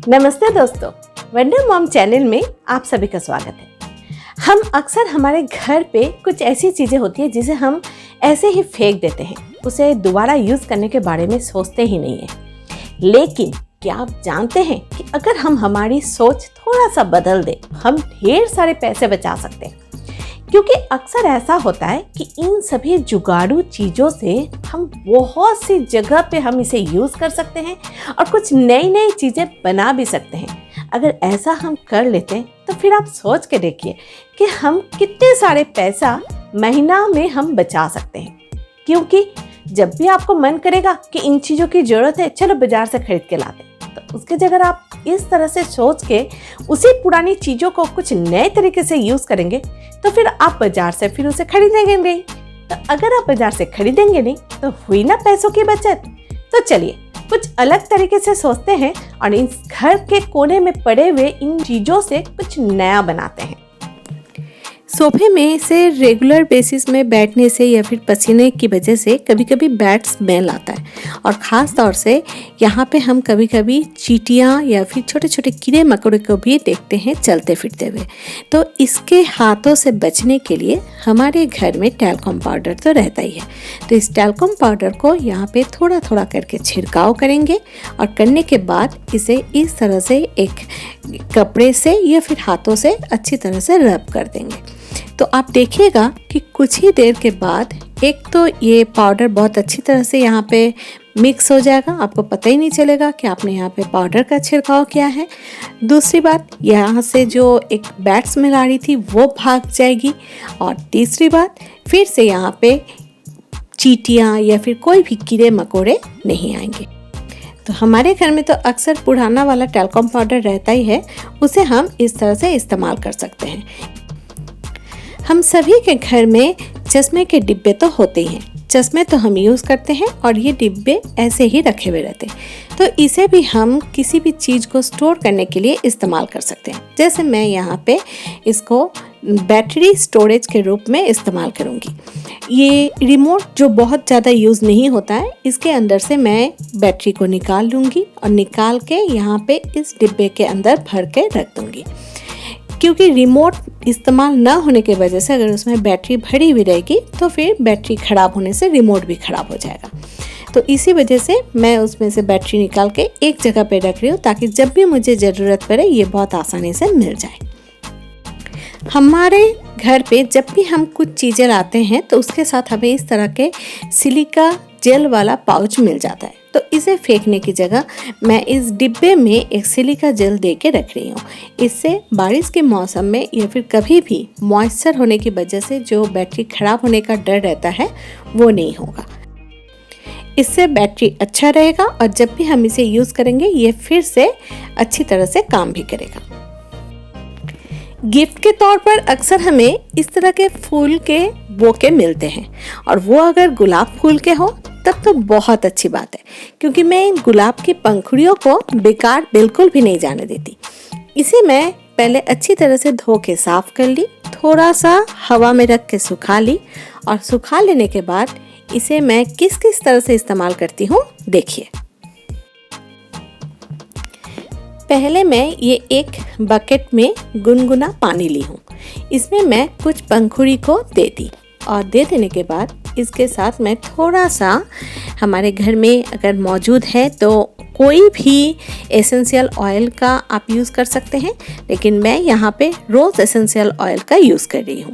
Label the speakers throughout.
Speaker 1: नमस्ते दोस्तों, wonder mom channel में आप सभी का स्वागत है। हम अक्सर हमारे घर पे कुछ ऐसी चीज़ें होती है जिसे हम ऐसे ही फेंक देते हैं, उसे दोबारा यूज़ करने के बारे में सोचते ही नहीं है। लेकिन क्या आप जानते हैं कि अगर हम हमारी सोच थोड़ा सा बदल दें, हम ढेर सारे पैसे बचा सकते हैं। क्योंकि अक्सर ऐसा होता है कि इन सभी जुगाड़ू चीज़ों से हम बहुत सी जगह पे हम इसे यूज़ कर सकते हैं और कुछ नई नई चीज़ें बना भी सकते हैं। अगर ऐसा हम कर लेते हैं तो फिर आप सोच के देखिए कि हम कितने सारे पैसा महीना में हम बचा सकते हैं। क्योंकि जब भी आपको मन करेगा कि इन चीज़ों की ज़रूरत है, चलो बाज़ार से खरीद के लाते हैं, तो उसके जगह आप इस तरह से सोच के उसी पुरानी चीज़ों को कुछ नए तरीके से यूज़ करेंगे तो फिर आप बाजार से फिर उसे खरीदेंगे नहीं। तो अगर आप बाजार से खरीदेंगे नहीं तो हुई ना पैसों की बचत। तो चलिए कुछ अलग तरीके से सोचते हैं और इस घर के कोने में पड़े हुए इन चीज़ों से कुछ नया बनाते हैं।
Speaker 2: सोफे में से रेगुलर बेसिस में बैठने से या फिर पसीने की वजह से कभी कभी बैड स्मेल आता है और ख़ास तौर से यहाँ पे हम कभी कभी चींटियाँ या फिर छोटे छोटे कीड़े मकोड़े को भी देखते हैं चलते फिरते हुए। तो इसके हाथों से बचने के लिए हमारे घर में टैल्कम पाउडर तो रहता ही है। तो इस टैल्कम पाउडर को यहाँ पे थोड़ा थोड़ा करके छिड़काव करेंगे और करने के बाद इसे इस तरह से एक कपड़े से या फिर हाथों से अच्छी तरह से रब कर देंगे। तो आप देखिएगा कि कुछ ही देर के बाद एक तो ये पाउडर बहुत अच्छी तरह से यहाँ पे मिक्स हो जाएगा, आपको पता ही नहीं चलेगा कि आपने यहाँ पे पाउडर का छिड़काव किया है। दूसरी बात, यहाँ से जो एक बैड स्मेल आ रही थी वो भाग जाएगी। और तीसरी बात, फिर से यहाँ पे चींटियाँ या फिर कोई भी कीड़े मकोड़े नहीं आएंगे। तो हमारे घर में तो अक्सर पुराना वाला टैल्कम पाउडर रहता ही है, उसे हम इस तरह से इस्तेमाल कर सकते हैं। हम सभी के घर में चश्मे के डिब्बे तो होते ही हैं, चश्मे तो हम यूज़ करते हैं और ये डिब्बे ऐसे ही रखे हुए रहते हैं। तो इसे भी हम किसी भी चीज़ को स्टोर करने के लिए इस्तेमाल कर सकते हैं। जैसे मैं यहाँ पे इसको बैटरी स्टोरेज के रूप में इस्तेमाल करूँगी। ये रिमोट जो बहुत ज़्यादा यूज़ नहीं होता है, इसके अंदर से मैं बैटरी को निकाल लूँगी और निकाल के यहाँ पे इस डिब्बे के अंदर भर के रख दूँगी। क्योंकि रिमोट इस्तेमाल ना होने की वजह से अगर उसमें बैटरी भरी हुई रहेगी तो फिर बैटरी ख़राब होने से रिमोट भी ख़राब हो जाएगा। तो इसी वजह से मैं उसमें से बैटरी निकाल के एक जगह पे रख रही हूँ ताकि जब भी मुझे ज़रूरत पड़े ये बहुत आसानी से मिल जाए। हमारे घर पे जब भी हम कुछ चीज़ें लाते हैं तो उसके साथ हमें इस तरह के सिलिका जेल वाला पाउच मिल जाता है। तो इसे फेंकने की जगह मैं इस डिब्बे में एक सिलिका जेल दे के रख रही हूँ। इससे बारिश के मौसम में या फिर कभी भी मॉइस्चर होने की वजह से जो बैटरी ख़राब होने का डर रहता है वो नहीं होगा। इससे बैटरी अच्छा रहेगा और जब भी हम इसे यूज़ करेंगे ये फिर से अच्छी तरह से काम भी करेगा। गिफ्ट के तौर पर अक्सर हमें इस तरह के फूल के बोके मिलते हैं और वो अगर गुलाब फूल के हो तब तो बहुत अच्छी बात है, क्योंकि मैं इन गुलाब की पंखुड़ियों को बेकार बिल्कुल भी नहीं जाने देती। इसे मैं पहले अच्छी तरह से धो के साफ कर ली, थोड़ा सा हवा में रख के सुखा ली और सुखा लेने के बाद इसे मैं किस किस तरह से इस्तेमाल करती हूँ देखिए। पहले मैं ये एक बकेट में गुनगुना पानी ली हूँ, इसमें मैं कुछ पंखुड़ी को दे दी और दे देने के बाद इसके साथ मैं थोड़ा सा, हमारे घर में अगर मौजूद है तो कोई भी एसेंशियल ऑयल का आप यूज़ कर सकते हैं, लेकिन मैं यहाँ पे रोज़ एसेंशियल ऑयल का यूज़ कर रही हूँ।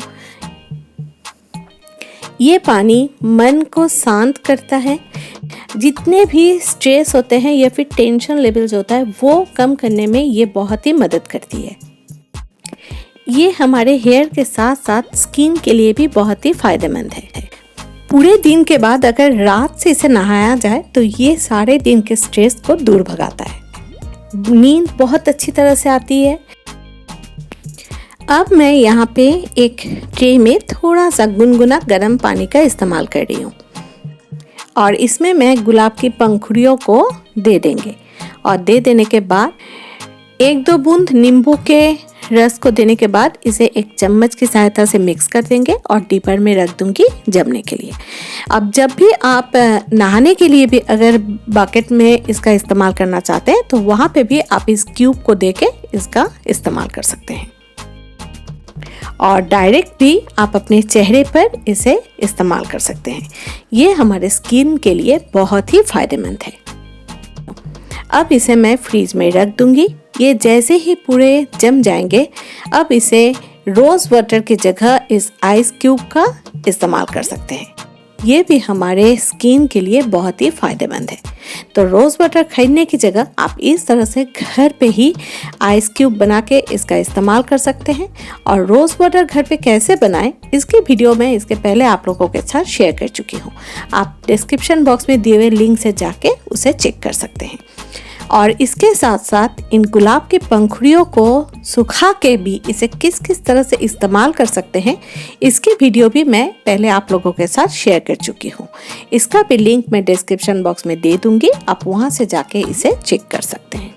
Speaker 2: ये पानी मन को शांत करता है, जितने भी स्ट्रेस होते हैं या फिर टेंशन लेवल्स होता है वो कम करने में ये बहुत ही मदद करती है। ये हमारे हेयर के साथ साथ स्किन के लिए भी बहुत ही फ़ायदेमंद है। पूरे दिन के बाद अगर रात से इसे नहाया जाए तो ये सारे दिन के स्ट्रेस को दूर भगाता है, नींद बहुत अच्छी तरह से आती है। अब मैं यहाँ पे एक ट्रे में थोड़ा सा गुनगुना गर्म पानी का इस्तेमाल कर रही हूँ और इसमें मैं गुलाब की पंखुड़ियों को दे देंगे और दे देने के बाद एक दो बूंद नींबू के रस को देने के बाद इसे एक चम्मच की सहायता से मिक्स कर देंगे और डीपर में रख दूंगी जमने के लिए। अब जब भी आप नहाने के लिए भी अगर बकेट में इसका इस्तेमाल करना चाहते हैं तो वहाँ पे भी आप इस क्यूब को देके इसका इस्तेमाल कर सकते हैं, और डायरेक्ट भी आप अपने चेहरे पर इसे इस्तेमाल कर सकते हैं। ये हमारे स्किन के लिए बहुत ही फायदेमंद है। अब इसे मैं फ्रीज में रख दूंगी। ये जैसे ही पूरे जम जाएंगे, अब इसे रोज़ वाटर की जगह इस आइस क्यूब का इस्तेमाल कर सकते हैं। ये भी हमारे स्किन के लिए बहुत ही फायदेमंद है। तो रोज़ वाटर खरीदने की जगह आप इस तरह से घर पे ही आइस क्यूब बना के इसका इस्तेमाल कर सकते हैं। और रोज़ वाटर घर पे कैसे बनाएं इसकी वीडियो मैं इसके पहले आप लोगों के साथ शेयर कर चुकी हूँ। आप डिस्क्रिप्शन बॉक्स में दिए हुए लिंक से जाके उसे चेक कर सकते हैं। और इसके साथ साथ इन गुलाब की पंखुड़ियों को सुखा के भी इसे किस किस तरह से इस्तेमाल कर सकते हैं इसकी वीडियो भी मैं पहले आप लोगों के साथ शेयर कर चुकी हूँ। इसका भी लिंक मैं डिस्क्रिप्शन बॉक्स में दे दूँगी, आप वहाँ से जाके इसे चेक कर सकते हैं।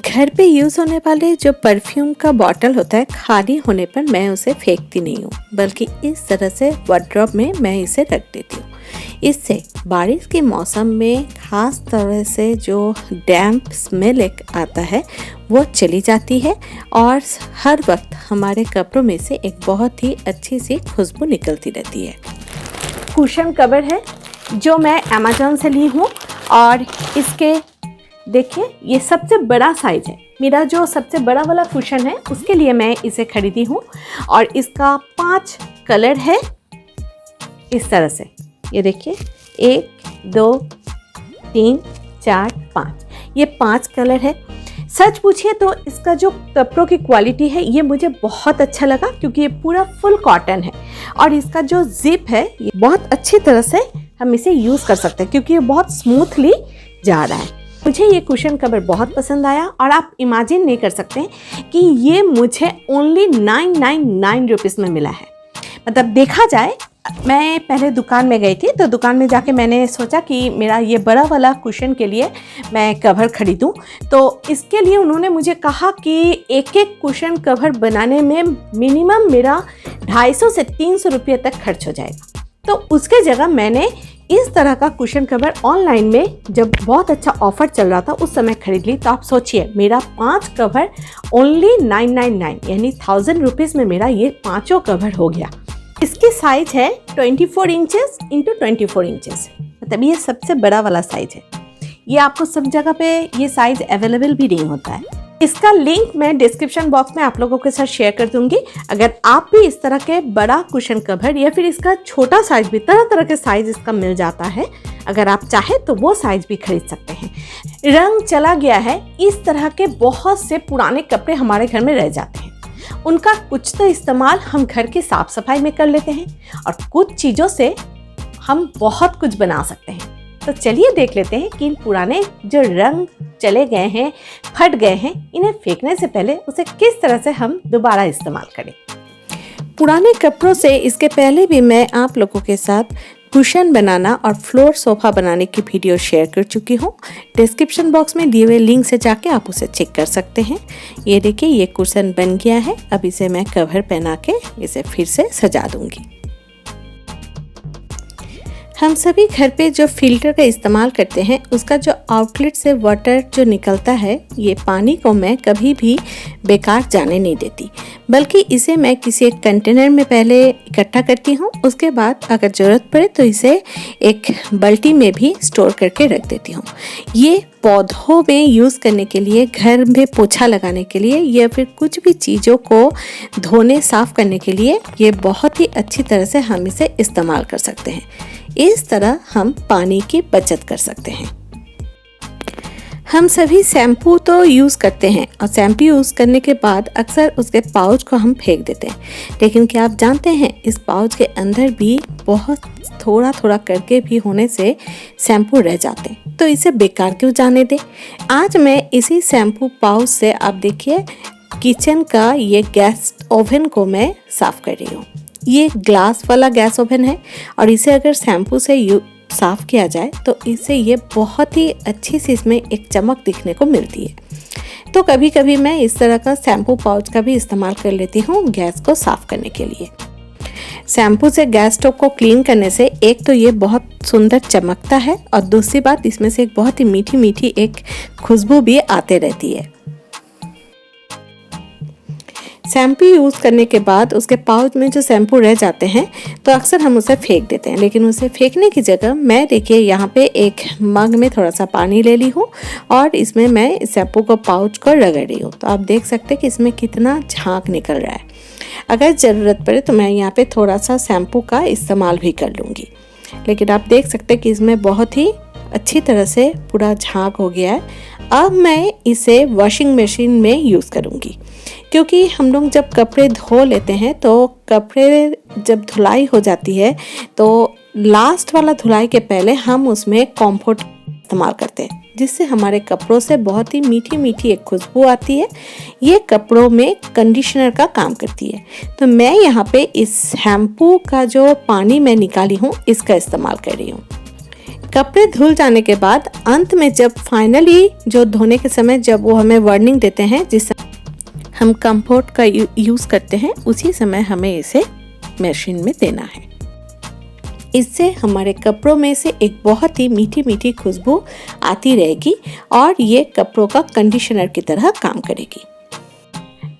Speaker 2: घर पे यूज़ होने वाले जो परफ्यूम का बॉटल होता है, खाली होने पर मैं उसे फेंकती नहीं हूँ, बल्कि इस तरह से वार्डरोब में मैं इसे रख देती हूँ। इससे बारिश के मौसम में ख़ास तरह से जो डैम्प स्मेल एक आता है वो चली जाती है, और हर वक्त हमारे कपड़ों में से एक बहुत ही अच्छी सी खुशबू निकलती रहती है।
Speaker 1: कुशन कवर है जो मैं अमेज़न से ली हूँ, और इसके देखिए ये सबसे बड़ा साइज़ है। मेरा जो सबसे बड़ा वाला कुशन है उसके लिए मैं इसे खरीदी हूँ, और इसका 5 कलर है इस तरह से। ये देखिए 1 2 3 4 5, ये 5 कलर है। सच पूछिए तो इसका जो कपड़ों की क्वालिटी है ये मुझे बहुत अच्छा लगा, क्योंकि ये पूरा फुल कॉटन है, और इसका जो जिप है ये बहुत अच्छी तरह से हम इसे यूज़ कर सकते हैं, क्योंकि ये बहुत स्मूथली जा रहा है। मुझे ये कुशन कवर बहुत पसंद आया, और आप इमेजिन नहीं कर सकते हैं कि ये मुझे ओनली 999 रुपीज़ में मिला है। मतलब देखा जाए, मैं पहले दुकान में गई थी, तो दुकान में जाके मैंने सोचा कि मेरा ये बड़ा वाला कुशन के लिए मैं कवर ख़रीदूं। तो इसके लिए उन्होंने मुझे कहा कि एक एक कुशन कवर बनाने में मिनिमम मेरा 250 से 300 रुपये तक खर्च हो जाएगा। तो उसके जगह मैंने इस तरह का कुशन कवर ऑनलाइन में जब बहुत अच्छा ऑफ़र चल रहा था उस समय ख़रीद ली। तो आप सोचिए, मेरा 5 कवर ओनली 999 यानी 1000 रुपीज़ में मेरा ये 5 कवर हो गया। इसकी साइज है 24 इंचेस इंटू 24 इंचेस, मतलब ये सबसे बड़ा वाला साइज है। ये आपको सब जगह पे ये साइज अवेलेबल भी नहीं होता है। इसका लिंक मैं डिस्क्रिप्शन बॉक्स में आप लोगों के साथ शेयर कर दूंगी। अगर आप भी इस तरह के बड़ा कुशन कवर या फिर इसका छोटा साइज भी, तरह तरह के साइज इसका मिल जाता है, अगर आप चाहे तो वो साइज भी खरीद सकते हैं। रंग चला गया है, इस तरह के बहुत से पुराने कपड़े हमारे घर में रह जाते हैं। उनका कुछ तो इस्तेमाल हम घर की साफ सफाई में कर लेते हैं, और कुछ चीज़ों से हम बहुत कुछ बना सकते हैं। तो चलिए देख लेते हैं कि इन पुराने जो रंग चले गए हैं, फट गए हैं, इन्हें फेंकने से पहले उसे किस तरह से हम दोबारा इस्तेमाल करें।
Speaker 2: पुराने कपड़ों से इसके पहले भी मैं आप लोगों के साथ कुशन बनाना और फ्लोर सोफ़ा बनाने की वीडियो शेयर कर चुकी हूँ। डिस्क्रिप्शन बॉक्स में दिए हुए लिंक से जाके आप उसे चेक कर सकते हैं। ये देखिए, ये कुशन बन गया है। अब इसे मैं कवर पहना के इसे फिर से सजा दूंगी। हम सभी घर पे जो फिल्टर का इस्तेमाल करते हैं, उसका जो आउटलेट से वाटर जो निकलता है, ये पानी को मैं कभी भी बेकार जाने नहीं देती, बल्कि इसे मैं किसी एक कंटेनर में पहले इकट्ठा करती हूँ। उसके बाद अगर ज़रूरत पड़े तो इसे एक बाल्टी में भी स्टोर करके रख देती हूँ। ये पौधों में यूज़ करने के लिए, घर में पोछा लगाने के लिए, या फिर कुछ भी चीज़ों को धोने साफ़ करने के लिए ये बहुत ही अच्छी तरह से हम इसे इस्तेमाल कर सकते हैं। इस तरह हम पानी की बचत कर सकते हैं। हम सभी शैम्पू तो यूज़ करते हैं, और शैम्पू यूज़ करने के बाद अक्सर उसके पाउच को हम फेंक देते हैं। लेकिन क्या आप जानते हैं, इस पाउच के अंदर भी बहुत थोड़ा थोड़ा करके भी होने से शैम्पू रह जाते हैं। तो इसे बेकार क्यों जाने दें। आज मैं इसी शैम्पू पाउच से, आप देखिए, किचन का ये गैस ओवन को मैं साफ़ कर रही हूँ। ये ग्लास वाला गैस ओवन है, और इसे अगर शैम्पू से साफ़ किया जाए तो इससे ये बहुत ही अच्छी सी इसमें एक चमक दिखने को मिलती है। तो कभी कभी मैं इस तरह का शैम्पू पाउच का भी इस्तेमाल कर लेती हूँ गैस को साफ करने के लिए। शैम्पू से गैस स्टोव को क्लीन करने से एक तो ये बहुत सुंदर चमकता है और दूसरी बात इसमें से एक बहुत ही मीठी मीठी एक खुशबू भी आते रहती है। शैम्पू यूज़ करने के बाद उसके पाउच में जो शैम्पू रह जाते हैं तो अक्सर हम उसे फेंक देते हैं, लेकिन उसे फेंकने की जगह मैं देखिए यहाँ पे एक मग में थोड़ा सा पानी ले ली हूँ और इसमें मैं इस शैम्पू को पाउच को रगड़ रही हूँ। तो आप देख सकते हैं कि इसमें कितना झाग निकल रहा है। अगर ज़रूरत पड़े तो मैं यहाँ पे थोड़ा सा शैम्पू का इस्तेमाल भी कर लूँगी, लेकिन आप देख सकते हैं कि इसमें बहुत ही अच्छी तरह से पूरा झाग हो गया है। अब मैं इसे वॉशिंग मशीन में यूज़ करूँगी, क्योंकि हम लोग जब कपड़े धो लेते हैं तो कपड़े जब धुलाई हो जाती है तो लास्ट वाला धुलाई के पहले हम उसमें कॉम्फर्ट इस्तेमाल करते हैं, जिससे हमारे कपड़ों से बहुत ही मीठी मीठी एक खुशबू आती है। ये कपड़ों में कंडीशनर का काम करती है। तो मैं यहाँ पे इस शैम्पू का जो पानी मैं निकाली हूँ इसका इस्तेमाल कर रही हूँ। कपड़े धुल जाने के बाद अंत में जब फाइनली जो धोने के समय जब वो हमें वार्निंग देते हैं जिस हम कंफर्ट का यूज़ करते हैं, उसी समय हमें इसे मशीन में देना है। इससे हमारे कपड़ों में से एक बहुत ही मीठी मीठी खुशबू आती रहेगी और ये कपड़ों का कंडीशनर की तरह काम करेगी।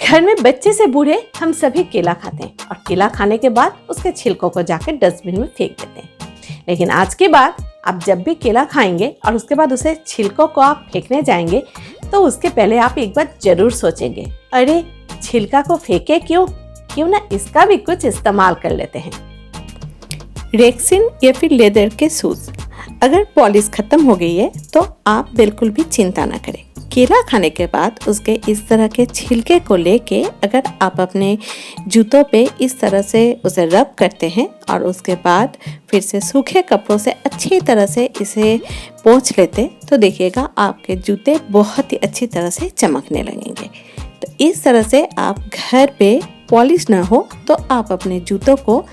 Speaker 1: घर में बच्चे से बूढ़े हम सभी केला खाते हैं और केला खाने के बाद उसके छिलकों को जाकर डस्टबिन में फेंक देते हैं। लेकिन आज के बाद आप जब भी केला खाएंगे और उसके बाद उसे छिलकों को आप फेंकने जाएंगे तो उसके पहले आप एक बार जरूर सोचेंगे, अरे छिलका को फेंके क्यों ना इसका भी कुछ इस्तेमाल कर लेते हैं।
Speaker 2: रेक्सिन या फिर लेदर के शूज़ अगर पॉलिश खत्म हो गई है तो आप बिल्कुल भी चिंता ना करें। केला खाने के बाद उसके इस तरह के छिलके को लेके अगर आप अपने जूतों पे इस तरह से उसे रब करते हैं और उसके बाद फिर से सूखे कपड़ों से अच्छी तरह से इसे पोंछ लेते तो देखिएगा आपके जूते बहुत ही अच्छी तरह से चमकने लगेंगे। तो इस तरह से आप घर पे पॉलिश ना हो तो आप अपने जूतों को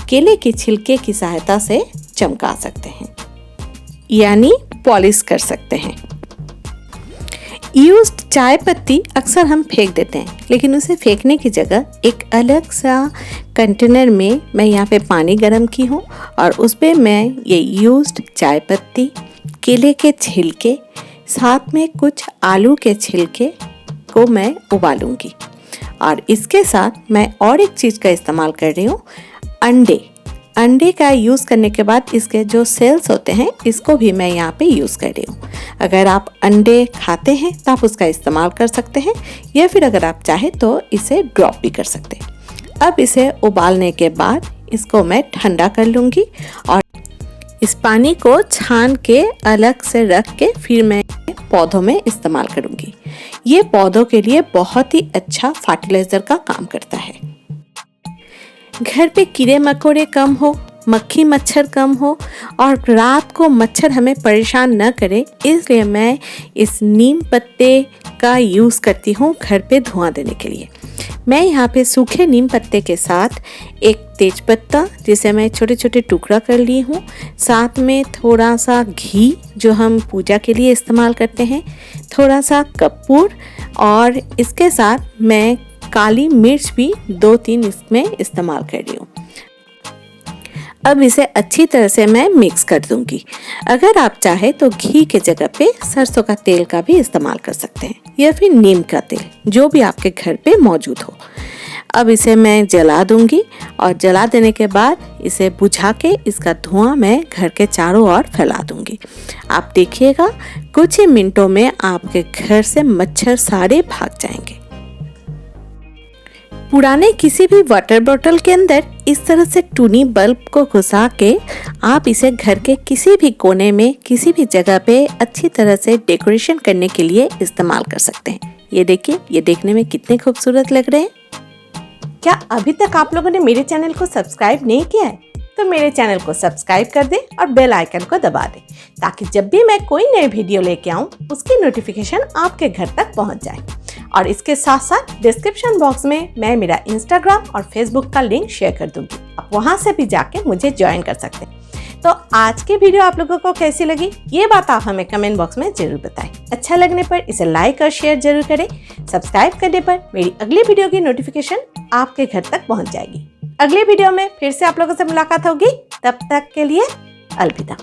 Speaker 2: केले के छिलके की सहायता से चमका सकते हैं, यानी पॉलिश कर सकते हैं। यूज्ड चाय पत्ती अक्सर हम फेंक देते हैं, लेकिन उसे फेंकने की जगह एक अलग सा कंटेनर में मैं यहाँ पे पानी गर्म की हूँ और उस पर मैं ये यूज्ड चाय पत्ती, केले के छिलके, साथ में कुछ आलू के छिलके को मैं उबालूंगी। और इसके साथ मैं और एक चीज़ का इस्तेमाल कर रही हूँ, अंडे का यूज़ करने के बाद इसके जो सेल्स होते हैं इसको भी मैं यहाँ पे यूज़ कर रही हूँ। अगर आप अंडे खाते हैं तो आप उसका इस्तेमाल कर सकते हैं, या फिर अगर आप चाहें तो इसे ड्रॉप भी कर सकते हैं। अब इसे उबालने के बाद इसको मैं ठंडा कर लूँगी और इस पानी को छान के अलग से रख के फिर मैं पौधों में इस्तेमाल करूँगी। ये पौधों के लिए बहुत ही अच्छा फर्टिलाइज़र का काम करता है। घर पे कीड़े मकोड़े कम हो, मक्खी मच्छर कम हो और रात को मच्छर हमें परेशान न करे, इसलिए मैं इस नीम पत्ते का यूज़ करती हूँ घर पे धुआं देने के लिए। मैं यहाँ पे सूखे नीम पत्ते के साथ एक तेजपत्ता जिसे मैं छोटे छोटे टुकड़ा कर ली हूँ, साथ में थोड़ा सा घी जो हम पूजा के लिए इस्तेमाल करते हैं, थोड़ा सा कपूर और इसके साथ मैं काली मिर्च भी 2-3 इसमें इस्तेमाल कर रही हूँ। अब इसे अच्छी तरह से मैं मिक्स कर दूंगी। अगर आप चाहे तो घी के जगह पे सरसों का तेल का भी इस्तेमाल कर सकते हैं या फिर नीम का तेल, जो भी आपके घर पे मौजूद हो। अब इसे मैं जला दूंगी और जला देने के बाद इसे बुझा के इसका धुआं मैं घर के चारों ओर फैला दूंगी। आप देखिएगा कुछ ही मिनटों में आपके घर से मच्छर सारे भाग जाएंगे। पुराने किसी भी वाटर बॉटल के अंदर इस तरह से टूनी बल्ब को घुसा के आप इसे घर के किसी भी कोने में किसी भी जगह पे अच्छी तरह से डेकोरेशन करने के लिए इस्तेमाल कर सकते हैं। ये देखिए, ये देखने में कितने खूबसूरत लग रहे हैं।
Speaker 1: क्या अभी तक आप लोगों ने मेरे चैनल को सब्सक्राइब नहीं किया है तो मेरे चैनल को सब्सक्राइब कर दें और बेल आइकन को दबा दें, ताकि जब भी मैं कोई नई वीडियो लेके आऊँ उसकी नोटिफिकेशन आपके घर तक पहुँच जाए। और इसके साथ साथ डिस्क्रिप्शन बॉक्स में मैं मेरा इंस्टाग्राम और फेसबुक का लिंक शेयर कर दूंगी, आप वहां से भी जाके मुझे ज्वाइन कर सकते हैं। तो आज की वीडियो आप लोगों को कैसी लगी ये बात आप हमें कमेंट बॉक्स में जरूर बताएं। अच्छा लगने पर इसे लाइक और शेयर जरूर करें। सब्सक्राइब करने पर मेरी अगली वीडियो की नोटिफिकेशन आपके घर तक पहुंच जाएगी। अगली वीडियो में फिर से आप लोगों से मुलाकात होगी। तब तक के लिए अलविदा।